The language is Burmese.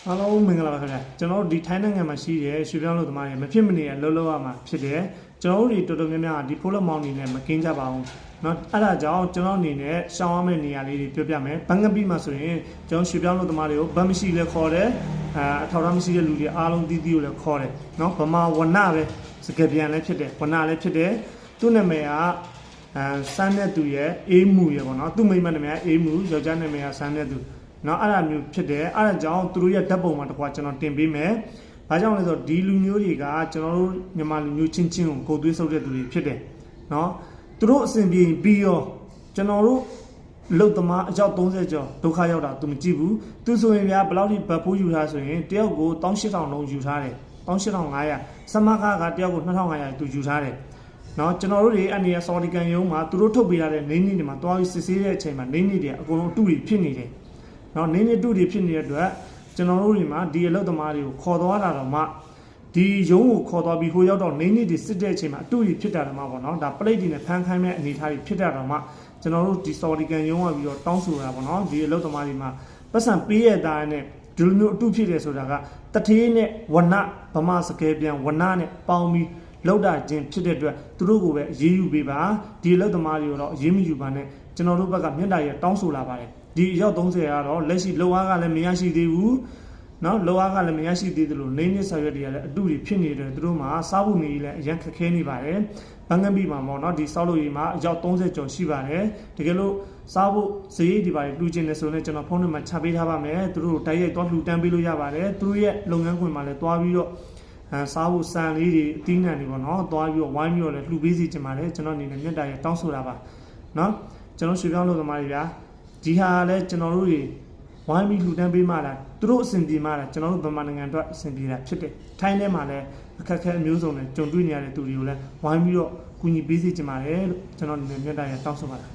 အားလုံးမင်္ဂလာပါခင်ဗျာကျွန်တော်တို့ဒီထိုင်းနိုင်ငံမှာရှိတဲ့ရွှေပြောင်းလို့သမားတွေမဖြစ်မနေရလှုပ်လှုပ်ရမှာဖြစ်တယ်ကျွန်တော်တို့တွေတော်တော်များများဒီဖိုးလက်မောင်းနေနဲ့မကင်းကြပါဘူးเนาะအဲ့ဒါကြောင့်ကျွန်တော်အနေနဲ့ရှောင်းရမယ့်နေရာလေးတွေပြောပြမယ်ဘန်ကပီမှာဆိုရင်ကျွန်တော်ရွှေပြောင်းလို့သမားတွေကိုဗတ်မရှိလဲခေါ်တယ်အထောက်အထားမရှိတဲ့လူတွေအားလုံးတီးတီးကိုလည်းခေါ်တယ်เนาะဗမာဝနပဲစကားပြန်လည်းဖြစ်တယ်ဝနလည်းဖြစ်တယ်သူ့နာမည်ကစမ်းတဲ့သူရဲ့အေးမှုရဲ့ပေါ့နော်သူ့မိမနာမည်ကအေးမှုယောက်ျားနာမည်ကစမ်းတဲ့သူနော်အဲ့ဒါမျိုးဖြစ်တယ်အဲ့ဒါကြောင့်သူတို့ရဲ့ဓာတ်ပုံမှာတကွာကျွန်တော်တင်ပေးမယ်။ဘာကြောင့်လဲဆိုတော့ဒီလူမျိုးတွေကကျွန်တော်တို့မြန်မာလူမျိုးချင်းချင်းကိုသွေးဆုပ်တဲ့သူတွေဖြစ်တယ်။နော်သူတို့အစဉ်ပြေပြီးရောကျွန်တော်တို့လုတ်သမားအယောက်30ကျော်ဒုက္ခရောက်တာသူမကြည့်ဘူး။သူဆိုရင်ဗျာဘယ်လောက်ထိဗတ်ဖိုးယူထားဆိုရင်တယောက်ကို18000လုံးယူထားတယ်။18500စမကားကတယောက်ကို2500သူယူထားတယ်။နော်ကျွန်တော်တို့တွေအနေနဲ့ဆော်ဒီကန်ယုံမှာသူတို့ထုတ်ပေးရတဲ့နေနေတွေမှာတွားပြီးစစ်ဆေးတဲ့အချိန်မှာနေနေတွေအကုန်လုံးတူတွေဖြစ်နေတယ်။နော်နေနေတူတွေဖြစ်နေတဲ့အတွက်ကျွန်တော်တို့တွေမှာဒီအလုပ်သမားတွေကိုခေါ်သွားတာတော့မှဒီရုံးကိုခေါ်သွားပြီးဟိုရောက်တော့နေနေတွေစစ်တဲ့အချိန်မှာအတူတွေဖြစ်တာတော့မှပေါ့နော်ဒါပလိတ်တွေနဲ့ဖန်ခိုင်းမဲ့အနေအထားတွေဖြစ်တာတော့မှကျွန်တော်တို့ဒီဆော်ဒီကန်ရုံးကပြီးတော့တောင်းဆိုတာပေါ့နော်ဒီအလုပ်သမားတွေမှာပတ်စံပေးရတဲ့နဲ့ဒီလိုမျိုးအတူဖြစ်တယ်ဆိုတာကတထေးနဲ့ဝနဗမာစကဲပြန်ဝနနဲ့ပေါင်းပြီးလောက်တာချင်းဖြစ်တဲ့အတွက်သူတို့ကိုပဲအရေးယူပေးပါဒီအလုပ်သမားတွေကိုတော့အရေးမယူပါနဲ့ကျွန်တော်တို့ဘက်ကမြတ်တာရတောင်းဆိုလာပါတယ်ဒီရောက်30ကတော့လက်ရှိလောအားကလည်းမရရှိသေးဘူးเนาะလောအားကလည်းမရရှိသေးသလိုနေနေဆော်ရွက်တွေကလည်းအတူတွေဖြစ်နေတယ်သူတို့မှာစားဖို့နေလည်းအရင်ခက်ခဲနေပါတယ်ဘန်ကပီမှာပေါ့เนาะဒီဆောက်လို့ရေးမှာအယောက်30ကျော်ရှိပါတယ်တကယ်လို့စားဖို့ဈေးဒီပါတယ်တူကျင်နေဆိုရင်ကျွန်တော်ဖုန်းနံပါတ်ချပေးထားပါမယ်သူတို့တိုက်ရိုက်သွားလှူတန်းပေးလို့ရပါတယ်သူတို့ရဲ့လုပ်ငန်းခွင်မှာလည်းသွားပြီးတော့စားဖို့စံလေးတွေအသီးနှံတွေပေါ့เนาะသွားပြီးတော့ဝိုင်းပြီးတော့လည်းလှူပေးစီချင်ပါတယ်ကျွန်တော်အနေနဲ့မြတ်တာရဲ့တောင်းဆိုတာပါเนาะကျွန်တော်ရွှေပြောင်းလို့သမားတွေဗျာဒီဟာလည်းကျွန်တော်တို့တွေဝိုင်းပြီးလှူဒန်းပေးမှလားသူတို့အဆင်ပြေမှလားကျွန်တော်တို့ဗမာနိုင်ငံအတွက်အဆင်ပြေတာဖြစ်တယ်ထိုင်းထဲမှာလည်းအခက်အခဲအမျိုးစုံနဲ့ကြုံတွေ့နေရတဲ့သူတွေကိုလည်းဝိုင်းပြီးတော့ကူညီပေးစေချင်ပါတယ်လို့ကျွန်တော်အနေနဲ့မြတ်တာရတောင်းဆိုပါတယ်